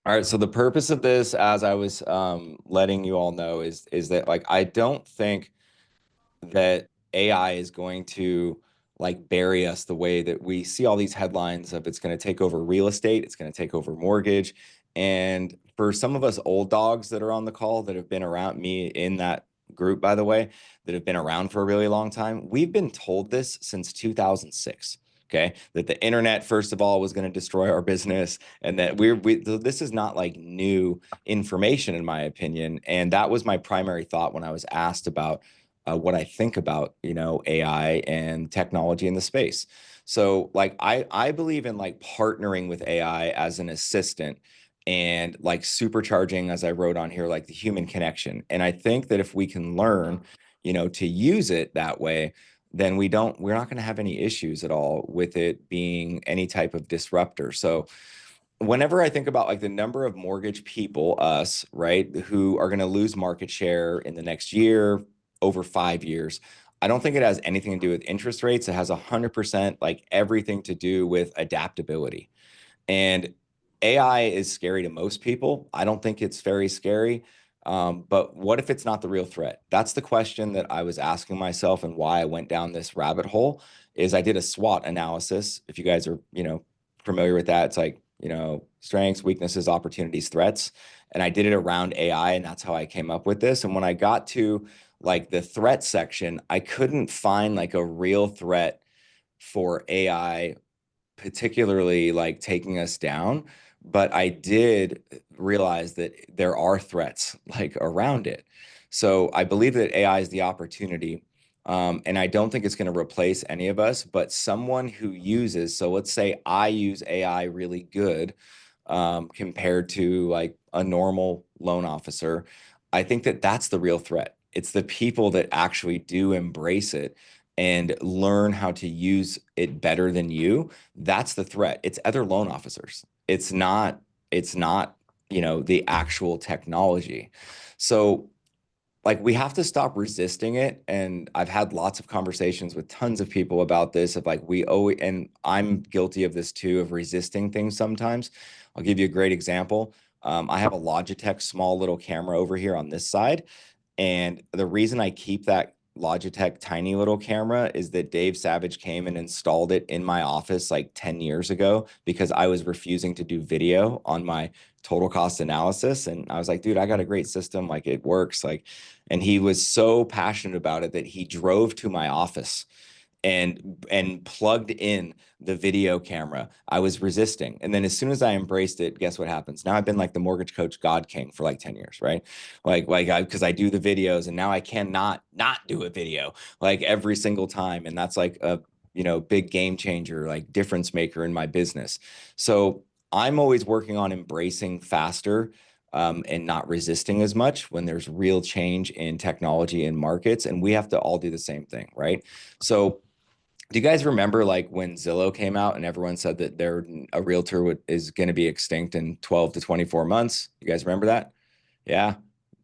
All right, so the purpose of this, as I was letting you all know, is that like I don't think that AI is going to like bury us the way that we see all these headlines of it's going to take over real estate, it's going to take over mortgage. And for some of us old dogs that are on the call that have been around me in that group, by the way, that have been around for a really long time, we've been told this since 2006. Okay, that the internet, first of all, was going to destroy our business, and that this is not like new information, in my opinion. And that was my primary thought when I was asked about what I think about, AI and technology in the space. So like I believe in like partnering with AI as an assistant and like supercharging, as I wrote on here, like the human connection. And I think that if we can learn, to use it that way, then we're not going to have any issues at all with it being any type of disruptor. So whenever I think about like the number of mortgage people, us, right, who are going to lose market share in the next year, over 5 years, I don't think it has anything to do with interest rates. It has 100% like everything to do with adaptability. And AI is scary to most people. I don't think it's very scary. But what if it's not the real threat? That's the question that I was asking myself, and why I went down this rabbit hole is I did a SWOT analysis. If you guys are, familiar with that, it's like, strengths, weaknesses, opportunities, threats. And I did it around AI, and that's how I came up with this. And when I got to like the threat section, I couldn't find like a real threat for AI particularly like taking us down, but I did realize that there are threats like around it. So I believe that AI is the opportunity. And I don't think it's going to replace any of us, but someone who uses, so let's say I use AI really good compared to like a normal loan officer. I think that that's the real threat. It's the people that actually do embrace it and learn how to use it better than you. That's the threat. It's other loan officers. It's not, the actual technology. So like we have to stop resisting it. And I've had lots of conversations with tons of people about this of like we always, and I'm guilty of this too, of resisting things sometimes. I'll give you a great example. I have a Logitech small little camera over here on this side. And the reason I keep that Logitech tiny little camera is that Dave Savage came and installed it in my office like 10 years ago because I was refusing to do video on my total cost analysis. And I was like, dude, I got a great system. Like it works. Like, and he was so passionate about it that he drove to my office and plugged in the video camera. I was resisting. And then as soon as I embraced it, guess what happens? Now I've been like the mortgage coach God King for like 10 years, right? Like I because I do the videos and now I cannot not do a video like every single time. And that's like a big game changer, like difference maker in my business. So I'm always working on embracing faster and not resisting as much when there's real change in technology and markets. And we have to all do the same thing, right? So do you guys remember like when Zillow came out and everyone said that a realtor is going to be extinct in 12 to 24 months? You guys remember that? Yeah,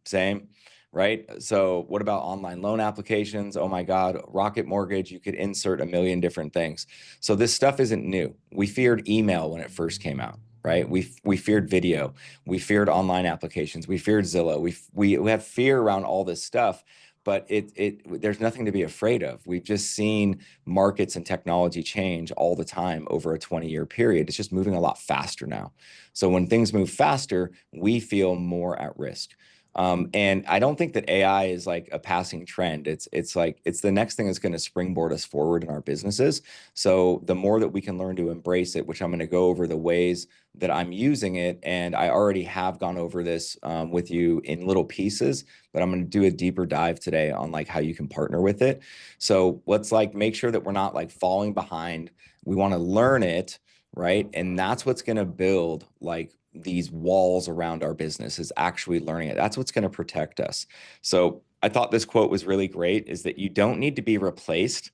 same, right? So what about online loan applications? Oh my God, Rocket Mortgage, you could insert a million different things. So this stuff isn't new. We feared email when it first came out, right? We feared video. We feared online applications. We feared Zillow. We have fear around all this stuff, but there's nothing to be afraid of. We've just seen markets and technology change all the time over a 20-year period. It's just moving a lot faster now. So when things move faster, we feel more at risk. And I don't think that AI is like a passing trend. It's like it's the next thing that's going to springboard us forward in our businesses. So the more that we can learn to embrace it, which I'm going to go over the ways that I'm using it, and I already have gone over this with you in little pieces, but I'm going to do a deeper dive today on like how you can partner with it. So let's like make sure that we're not like falling behind. We want to learn it, right? And that's what's going to build like these walls around our business is actually learning it. That's what's going to protect us. So I thought this quote was really great is that you don't need to be replaced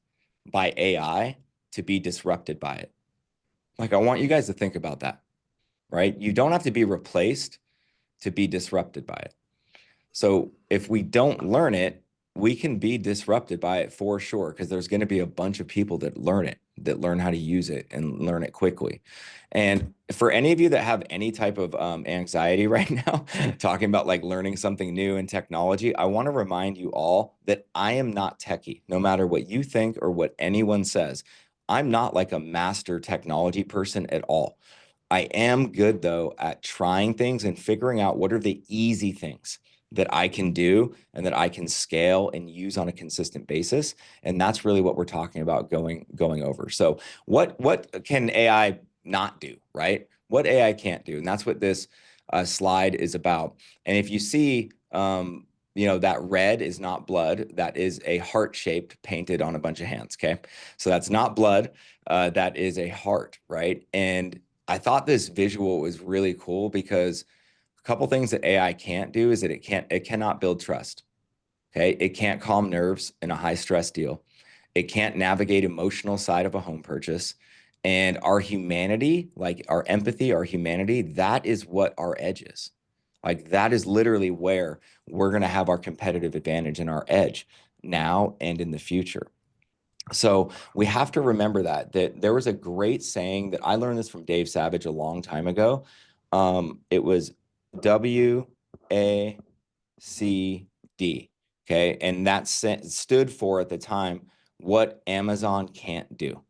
by AI to be disrupted by it. Like I want you guys to think about that, right? You don't have to be replaced to be disrupted by it. So if we don't learn it, we can be disrupted by it for sure, because there's going to be a bunch of people that learn it. that learn how to use it and learn it quickly. And for any of you that have any type of anxiety right now, talking about like learning something new in technology, I want to remind you all that I am not techie, no matter what you think or what anyone says. I'm not like a master technology person at all. I am good though at trying things and figuring out what are the easy things that I can do and that I can scale and use on a consistent basis. And that's really what we're talking about going over. So what can AI not do, right? What AI can't do. And that's what this slide is about. And if you see, that red is not blood. That is a heart shaped painted on a bunch of hands. Okay. So that's not blood. That is a heart, right? And I thought this visual was really cool because a couple things that AI can't do is that it cannot build trust. Okay. It can't calm nerves in a high stress deal. It can't navigate emotional side of a home purchase. And our humanity, like our empathy, our humanity, that is what our edge is. Like that is literally where we're going to have our competitive advantage and our edge now and in the future. So we have to remember that there was a great saying that I learned this from Dave Savage a long time ago. It was WACD. Okay. And that stood for at the time what Amazon can't do.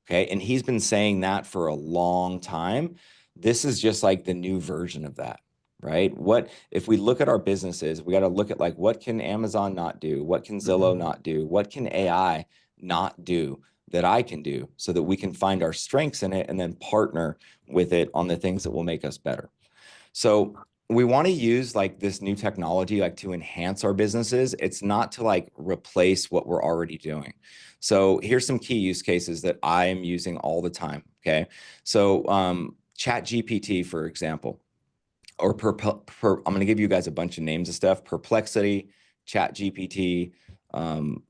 Okay. And he's been saying that for a long time. This is just like the new version of that, right? What if we look at our businesses, we got to look at like what can Amazon not do? What can Zillow not do? What can AI not do that I can do so that we can find our strengths in it and then partner with it on the things that will make us better. So we want to use like this new technology like to enhance our businesses. It's not to like replace what we're already doing. So here's some key use cases that I am using all the time. Okay. So Chat GPT, for example, or I'm going to give you guys a bunch of names of stuff. Perplexity, Chat GPT.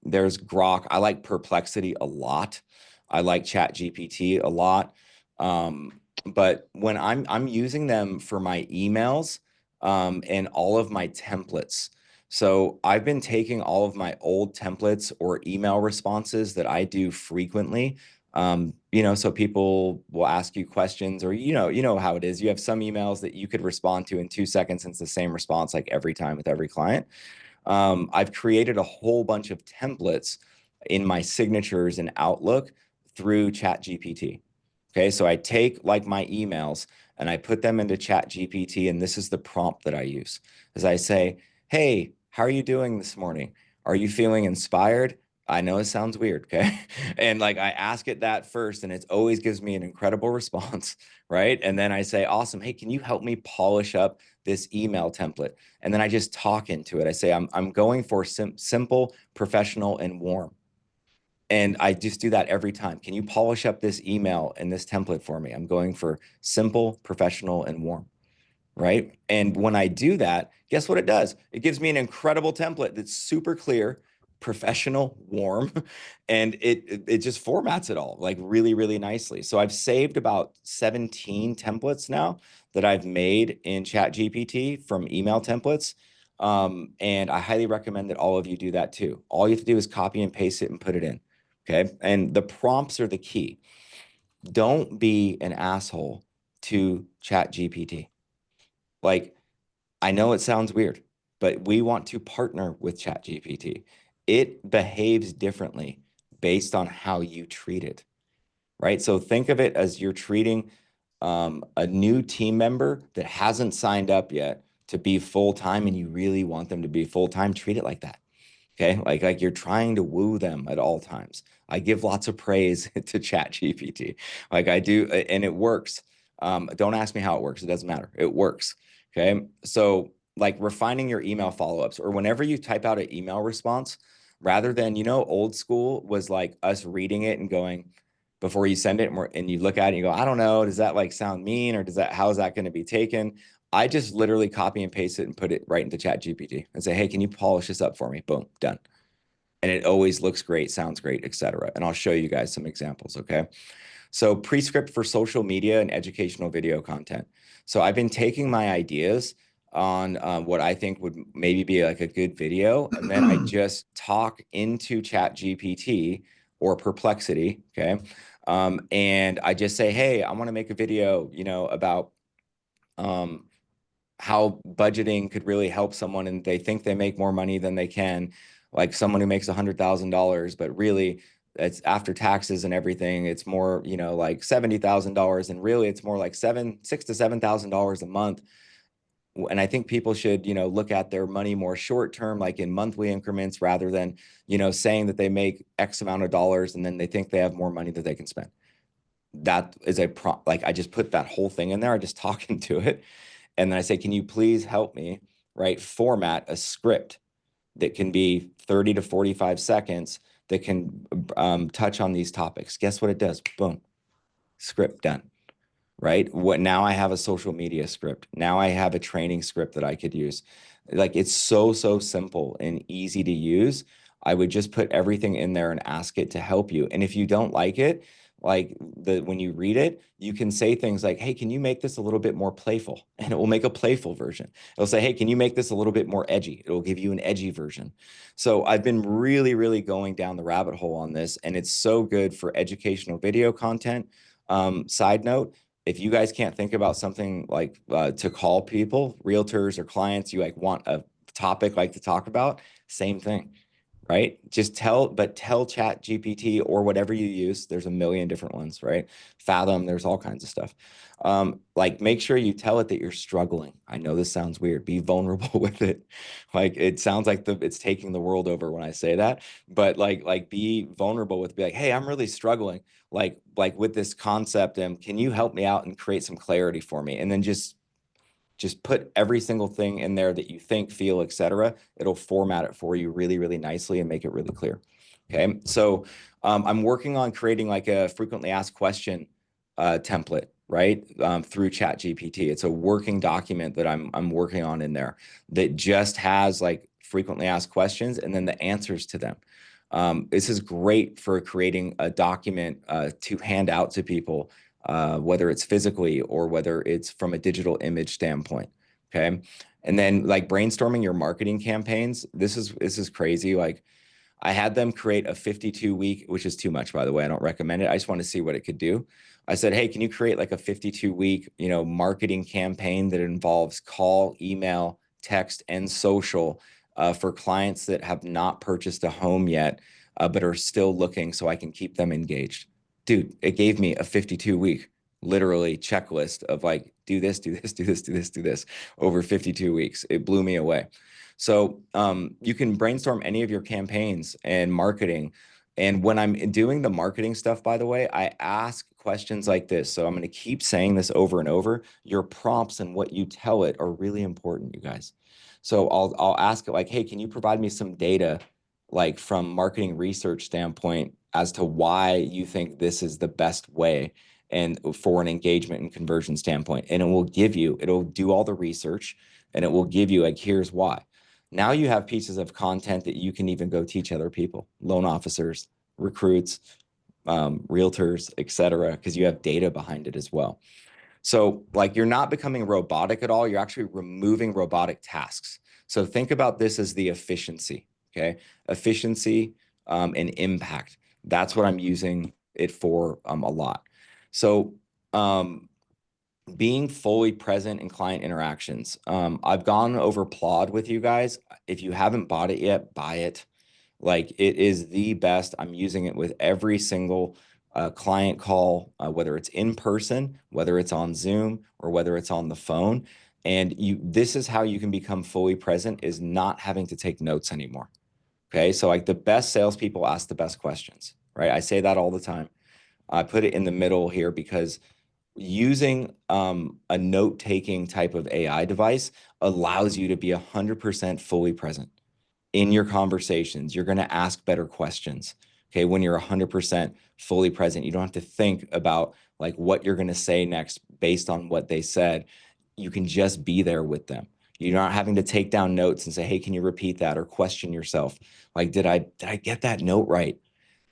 There's Grok. I like Perplexity a lot. I like Chat GPT a lot. But when I'm using them for my emails and all of my templates. So I've been taking all of my old templates or email responses that I do frequently. So people will ask you questions or, you know how it is. You have some emails that you could respond to in 2 seconds. And it's the same response like every time with every client. I've created a whole bunch of templates in my signatures in Outlook through Chat GPT. Okay, so I take like my emails and I put them into Chat GPT, and this is the prompt that I use. As I say, hey, how are you doing this morning? Are you feeling inspired? I know it sounds weird, okay? And like I ask it that first, and it always gives me an incredible response, right? And then I say, awesome, hey, can you help me polish up this email template? And then I just talk into it. I say, I'm going for simple, professional, and warm. And I just do that every time. Can you polish up this email and this template for me? I'm going for simple, professional, and warm, right? And when I do that, guess what it does? It gives me an incredible template that's super clear, professional, warm, and it just formats it all like really, really nicely. So I've saved about 17 templates now that I've made in Chat GPT from email templates. And I highly recommend that all of you do that too. All you have to do is copy and paste it and put it in. Okay. And the prompts are the key. Don't be an asshole to Chat GPT. Like, I know it sounds weird, but we want to partner with Chat GPT. It behaves differently based on how you treat it, right? So think of it as you're treating a new team member that hasn't signed up yet to be full-time and you really want them to be full-time, treat it like that. Okay. Like you're trying to woo them at all times. I give lots of praise to Chat GPT. Like I do, and it works. Don't ask me how it works. It doesn't matter. It works. Okay. So like refining your email follow-ups or whenever you type out an email response, rather than, old school was like us reading it and going before you send it and you look at it and you go, I don't know, does that like sound mean or how is that going to be taken? I just literally copy and paste it and put it right into Chat GPT and say, hey, can you polish this up for me? Boom, done. And it always looks great, sounds great, etc. And I'll show you guys some examples, okay? So Prescript for social media and educational video content. So I've been taking my ideas on what I think would maybe be like a good video, and then I just talk into Chat GPT or Perplexity, okay? And I just say, hey, I want to make a video, you know, about um, how budgeting could really help someone, and they think they make more money than they can, like someone who makes $100,000, but really it's after taxes and everything, it's more, you know, like $70,000, and really it's more like $6,000 to $7,000 a month. And I think people should, you know, look at their money more short term, like in monthly increments, rather than, you know, saying that they make X amount of dollars and then they think they have more money that they can spend. That is like I just put that whole thing in there. I just talk into it. And then I say, can you please help me, right? Format a script that can be 30 to 45 seconds that can touch on these topics. Guess what it does? Boom, script done, right? What now I have a social media script. Now I have a training script that I could use. Like it's so, so simple and easy to use. I would just put everything in there and ask it to help you. And if you don't like it, like when you read it, you can say things like, hey, can you make this a little bit more playful? And it will make a playful version. It'll say, hey, can you make this a little bit more edgy? It will give you an edgy version. So I've been really, really going down the rabbit hole on this, and it's so good for educational video content. Side note, if you guys can't think about something like to call people, realtors or clients, you like want a topic like to talk about, same thing, right? Just tell Chat GPT or whatever you use. There's a million different ones, right? Fathom, there's all kinds of stuff. Like make sure you tell it that you're struggling. I know this sounds weird. Be vulnerable with it. Like it sounds like it's taking the world over when I say that, but like be vulnerable with, be like, hey, I'm really struggling like with this concept, and can you help me out and create some clarity for me? And then just put every single thing in there that you think, feel, etc. It'll format it for you really, really nicely and make it really clear. Okay, so I'm working on creating like a frequently asked question template, right? Through Chat GPT. It's a working document that I'm working on in there that just has like frequently asked questions and then the answers to them. This is great for creating a document to hand out to people, whether it's physically or whether it's from a digital image standpoint. Okay. And then like brainstorming your marketing campaigns. This is crazy. Like I had them create a 52-week, which is too much, by the way. I don't recommend it. I just want to see what it could do. I said, hey, can you create like a 52-week, you know, marketing campaign that involves call, email, text, and social for clients that have not purchased a home yet, but are still looking, so I can keep them engaged. Dude, it gave me a 52-week literally checklist of like, do this, do this, do this, do this, do this over 52 weeks. It blew me away. So you can brainstorm any of your campaigns and marketing. And when I'm doing the marketing stuff, by the way, I ask questions like this. So I'm going to keep saying this over and over. Your prompts and what you tell it are really important, you guys. So I'll ask it like, hey, can you provide me some data, like from marketing research standpoint, as to why you think this is the best way and for an engagement and conversion standpoint? And it'll do all the research and it will give you like, here's why. Now you have pieces of content that you can even go teach other people, loan officers, recruits, realtors, et cetera, because you have data behind it as well. So like you're not becoming robotic at all. You're actually removing robotic tasks. So think about this as the efficiency, okay? Efficiency and impact. That's what I'm using it for a lot. So being fully present in client interactions. I've gone over Plod with you guys. If you haven't bought it yet, buy it. Like it is the best. I'm using it with every single client call, whether it's in person, whether it's on Zoom, or whether it's on the phone. And this is how you can become fully present, is not having to take notes anymore. Okay. So like the best salespeople ask the best questions, right? I say that all the time. I put it in the middle here because using a note-taking type of AI device allows you to be 100% fully present in your conversations. You're going to ask better questions. Okay. When you're 100% fully present, you don't have to think about like what you're going to say next based on what they said. You can just be there with them. You're not having to take down notes and say, hey, can you repeat that, or question yourself? Like, did I get that note right?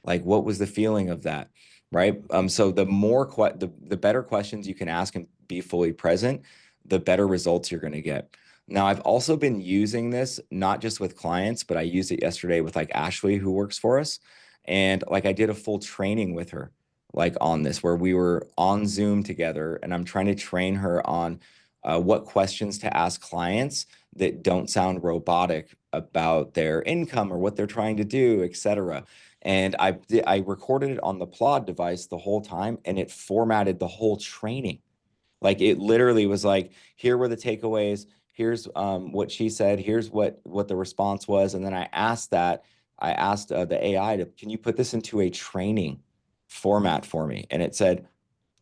Like, what was the feeling of that? Right. So the better questions you can ask and be fully present, the better results you're going to get. Now, I've also been using this not just with clients, but I used it yesterday with like Ashley, who works for us. And like I did a full training with her, like on this, where we were on Zoom together, and I'm trying to train her on what questions to ask clients that don't sound robotic about their income or what they're trying to do, et cetera. And I recorded it on the Plod device the whole time, and it formatted the whole training. Like it literally was like, here were the takeaways. Here's what she said. Here's what the response was. And then I asked the AI to, can you put this into a training format for me? And it said,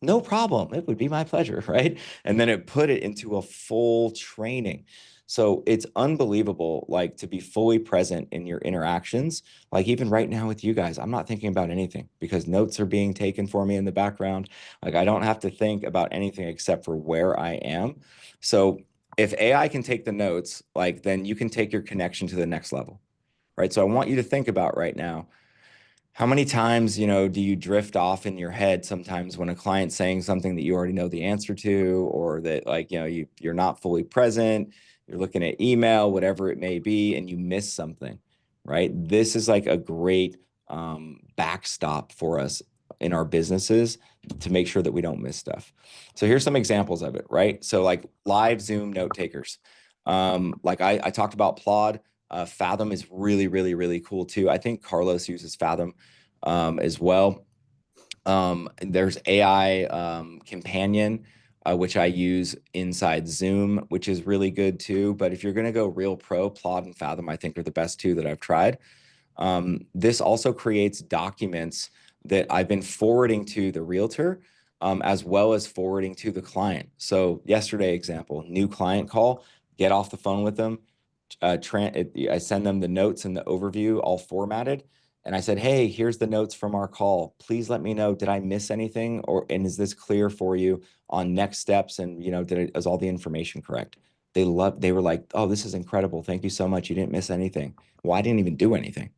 no problem. It would be my pleasure, right? And then it put it into a full training. So it's unbelievable, like to be fully present in your interactions. Like even right now with you guys, I'm not thinking about anything because notes are being taken for me in the background. Like I don't have to think about anything except for where I am. So if AI can take the notes, like then you can take your connection to the next level, right? So I want you to think about right now, how many times, do you drift off in your head sometimes when a client's saying something that you already know the answer to, or that like, you're not fully present, you're looking at email, whatever it may be, and you miss something, right? This is like a great backstop for us in our businesses to make sure that we don't miss stuff. So here's some examples of it, right? So like live Zoom note takers. Like I talked about Plod. Fathom is really, really, really cool too. I think Carlos uses Fathom as well. There's AI Companion, which I use inside Zoom, which is really good too. But if you're going to go real pro, Plod and Fathom, I think are the best two that I've tried. This also creates documents that I've been forwarding to the realtor, as well as forwarding to the client. So yesterday, example, new client call, get off the phone with them. I send them the notes and the overview all formatted. And I said, hey, here's the notes from our call. Please let me know, did I miss anything? And is this clear for you on next steps? And, is all the information correct? They were like, oh, this is incredible. Thank you so much. You didn't miss anything. Well, I didn't even do anything,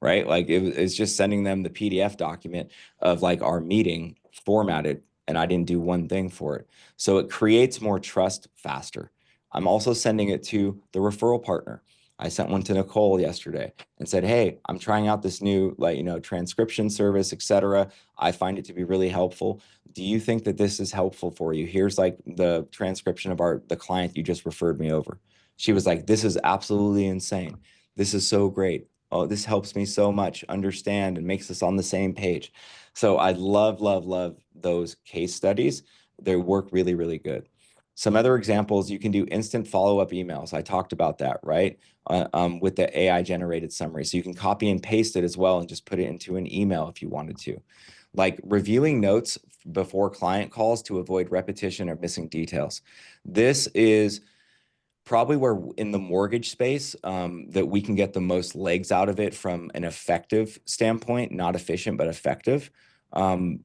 right? Like it's just sending them the PDF document of like our meeting formatted, and I didn't do one thing for it. So it creates more trust faster. I'm also sending it to the referral partner. I sent one to Nicole yesterday and said, hey, I'm trying out this new transcription service, etc. I find it to be really helpful. Do you think that this is helpful for you? Here's like the transcription of the client you just referred me over. She was like, this is absolutely insane. This is so great. Oh, this helps me so much understand and makes us on the same page. So I love, love, love those case studies. They work really, really good. Some other examples, you can do instant follow-up emails. I talked about that, right? With the AI generated summary. So you can copy and paste it as well and just put it into an email if you wanted to. Like reviewing notes before client calls to avoid repetition or missing details. This is probably where in the mortgage space that we can get the most legs out of it from an effective standpoint, not efficient, but effective. Um,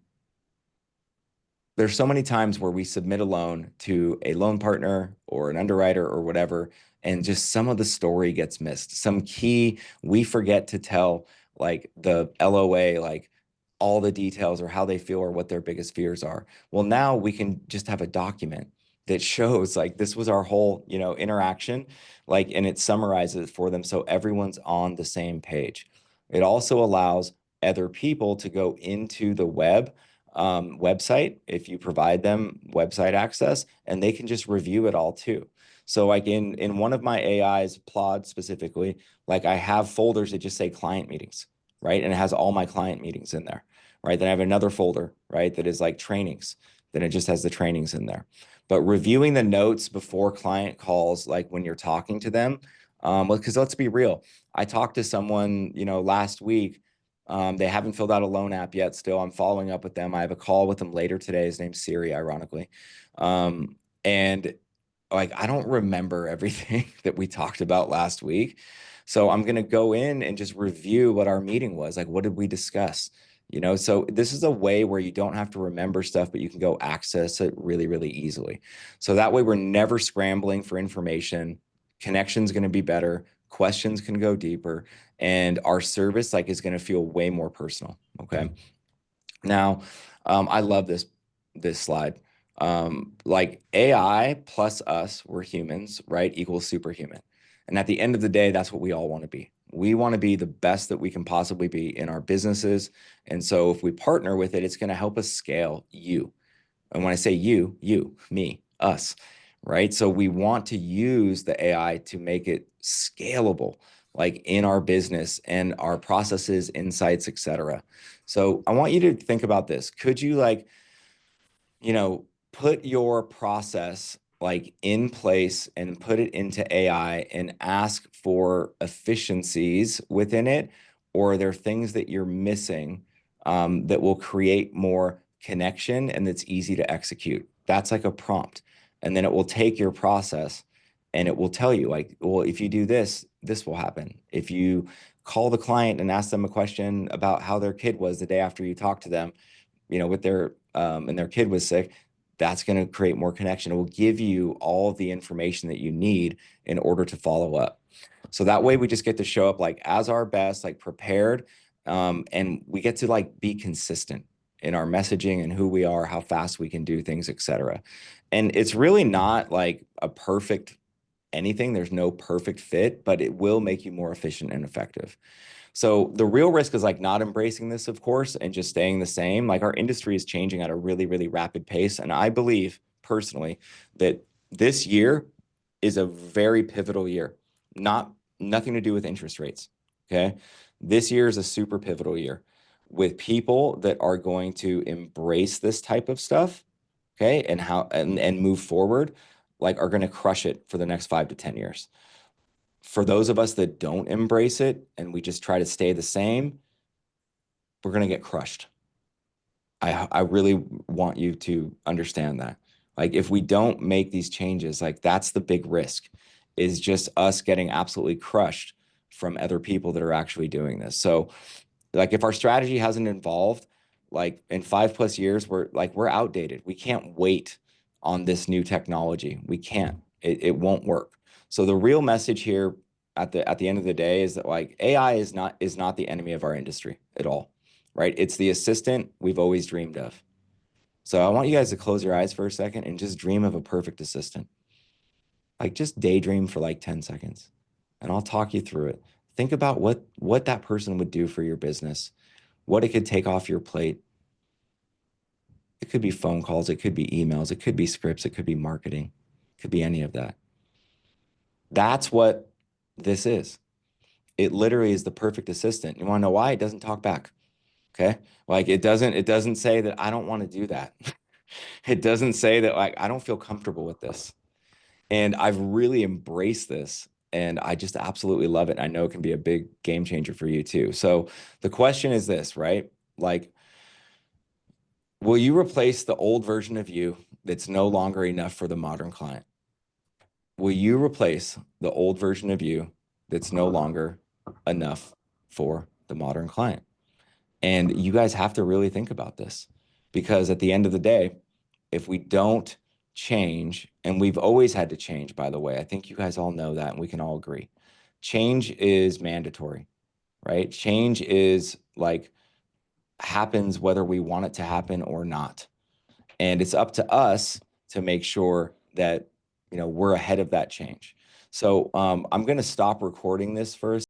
there's so many times where we submit a loan to a loan partner or an underwriter or whatever, and just some of the story gets missed. Some key we forget to tell, like the LOA, like all the details or how they feel or what their biggest fears are. Well, now we can just have a document that shows like this was our whole, interaction, like, and it summarizes for them so everyone's on the same page. It also allows other people to go into the website if you provide them website access, and they can just review it all too. So like in one of my AIs, Plod specifically, like I have folders that just say client meetings, right? And it has all my client meetings in there, right? Then I have another folder, right, that is like trainings. Then it just has the trainings in there. But reviewing the notes before client calls, like when you're talking to them, because let's be real, I talked to someone, last week. They haven't filled out a loan app yet. Still, I'm following up with them. I have a call with them later today. His name's Siri, ironically. And like, I don't remember everything that we talked about last week. So I'm going to go in and just review what our meeting was. Like, what did we discuss? So this is a way where you don't have to remember stuff, but you can go access it really, really easily. So that way we're never scrambling for information. Connection's going to be better. Questions can go deeper, and our service like is going to feel way more personal. Okay. Now, I love this slide. Like AI plus us, we're humans, right? Equals superhuman. And at the end of the day, that's what we all want to be. We want to be the best that we can possibly be in our businesses. And so if we partner with it, it's going to help us scale you. And when I say you, me, us, right? So we want to use the AI to make it scalable, like in our business and our processes, insights, et cetera. So I want you to think about this. Could you put your process like in place and put it into AI and ask for efficiencies within it? Or are there things that you're missing that will create more connection and that's easy to execute? That's like a prompt. And then it will take your process and it will tell you, like, well, if you do this, this will happen. If you call the client and ask them a question about how their kid was the day after you talk to them, with their and their kid was sick, that's going to create more connection. It will give you all the information that you need in order to follow up. So that way we just get to show up like as our best, like prepared, and we get to like be consistent in our messaging and who we are, how fast we can do things, et cetera. And it's really not like a perfect anything. There's no perfect fit, but it will make you more efficient and effective. So the real risk is like not embracing this, of course, and just staying the same. Like our industry is changing at a really, really rapid pace. And I believe personally that this year is a very pivotal year, nothing to do with interest rates. Okay. This year is a super pivotal year with people that are going to embrace this type of stuff. Okay. And move forward, like are going to crush it for the next 5 to 10 years. For those of us that don't embrace it and we just try to stay the same, we're going to get crushed. I really want you to understand that. Like if we don't make these changes, like that's the big risk, is just us getting absolutely crushed from other people that are actually doing this. So like if our strategy hasn't evolved, like in 5+ years, we're outdated. We can't wait on this new technology. We can't. It won't work. So the real message here at the end of the day is that like AI is not the enemy of our industry at all, right? It's the assistant we've always dreamed of. So I want you guys to close your eyes for a second and just dream of a perfect assistant. Like just daydream for like 10 seconds and I'll talk you through it. Think about what that person would do for your business, what it could take off your plate. It could be phone calls, it could be emails, it could be scripts, it could be marketing, it could be any of that. That's what this is. It literally is the perfect assistant. You want to know why? It doesn't talk back. Okay? Like it doesn't say that I don't want to do that. It doesn't say that like I don't feel comfortable with this. And I've really embraced this and I just absolutely love it. I know it can be a big game changer for you too. So the question is this, right? Like, will you replace the old version of you that's no longer enough for the modern client? Will you replace the old version of you that's no longer enough for the modern client? And you guys have to really think about this because at the end of the day, if we don't change, and we've always had to change, by the way, I think you guys all know that and we can all agree. Change is mandatory, right? Change is like happens whether we want it to happen or not. And it's up to us to make sure that, we're ahead of that change. So I'm going to stop recording this first.